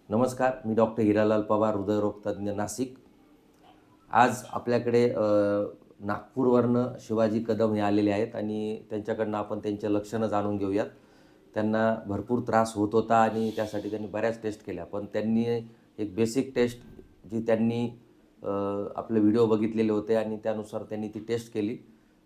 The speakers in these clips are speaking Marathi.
नमस्कार, मी डॉक्टर हिरालाल पवार, हृदयरोग तज्ज्ञ, नाशिक. आज आपल्याकडे नागपूरवरनं शिवाजी कदम हे आलेले आहेत आणि त्यांच्याकडनं आपण त्यांचे लक्षणं जाणून घेऊयात. त्यांना भरपूर त्रास होत होता आणि त्यासाठी त्यांनी बऱ्याच टेस्ट केल्या. पण त्यांनी एक बेसिक टेस्ट जी त्यांनी आपले व्हिडिओ बघितलेले होते आणि त्यानुसार त्यांनी ती टेस्ट केली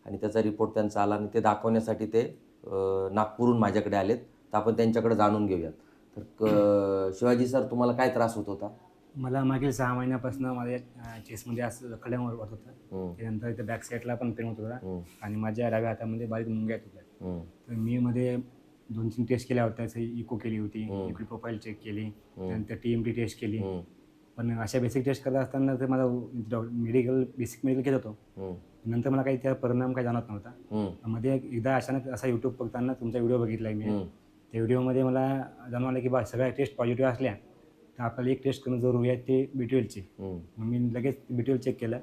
आणि त्याचा रिपोर्ट त्यांचा आला आणि ते दाखवण्यासाठी ते नागपूरहून माझ्याकडे आलेत. तर आपण त्यांच्याकडे जाणून घेऊयात. तर शिवाजी सर, तुम्हाला काय त्रास होत होता? मला मागील 6 महिन्यापासून माझ्या चेस्टमध्ये असं जखड्यावर होत होतं. त्यानंतर इथे बॅक साईडला पण पेन होत होता आणि माझ्या डाव्या हातामध्ये बारीक मुंग्या येत होत्या. तर मी मध्ये 2-3 टेस्ट केल्या होत्या. जसं इको केली होती, लिक्विड प्रोफाईल चेक केली, त्यानंतर TMT टेस्ट केली. पण अशा बेसिक टेस्ट करत असताना तर माझा बेसिक मेडिकल घेत होतो. नंतर मला काही त्या परिणाम काही जाणवत नव्हता. मध्ये एकदा अचानक असा यूट्यूब बघताना तुमचा व्हिडिओ बघितला मी. त्या व्हिडिओमध्ये मला जाणवलं की बा सगळ्या टेस्ट पॉझिटिव्ह असल्या तर आपल्याला एक टेस्ट करणं जरुरी आहे, ते B12ची. मग मी लगेच B12 चेक केलं.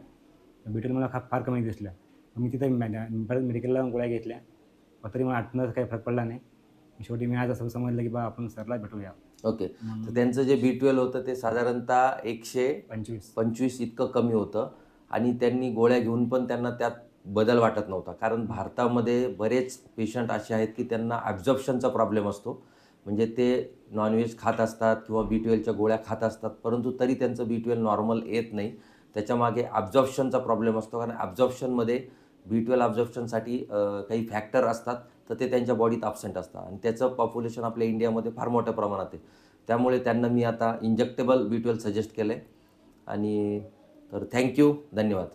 B12 मला फार कमी दिसलं. मग मी तिथं परत मेडिकलला गोळ्या घेतल्या. पण तरी मला आतनं काही फरक पडला नाही. शेवटी मी आज असं समजलं की बा आपण सरला भेटूया. ओके. तर त्यांचं जे B12 होतं ते साधारणतः 125 इतकं कमी होतं आणि त्यांनी गोळ्या घेऊन पण त्यांना त्यात बदल वाटत नव्हता. कारण भारतामध्ये बरेच पेशंट असे आहेत की त्यांना ॲब्झॉर्प्शनचा प्रॉब्लेम असतो. म्हणजे ते नॉनव्हेज खात असतात किंवा B12च्या गोळ्या खात असतात, परंतु तरी त्यांचं B12 नॉर्मल येत नाही. त्याच्यामागे ॲब्झॉर्प्शनचा प्रॉब्लेम असतो. कारण ॲब्झॉर्प्शनमध्ये B12 ॲब्झॉर्प्शनसाठी काही फॅक्टर असतात, तर ते त्यांच्या बॉडीत ॲब्सेंट असतात आणि त्याचं पॉप्युलेशन आपल्या इंडियामध्ये फार मोठ्या प्रमाणात आहे. त्यामुळे त्यांना मी आता इंजेक्टेबल B12 सजेस्ट केलं आहे आणि तर थँक्यू. धन्यवाद.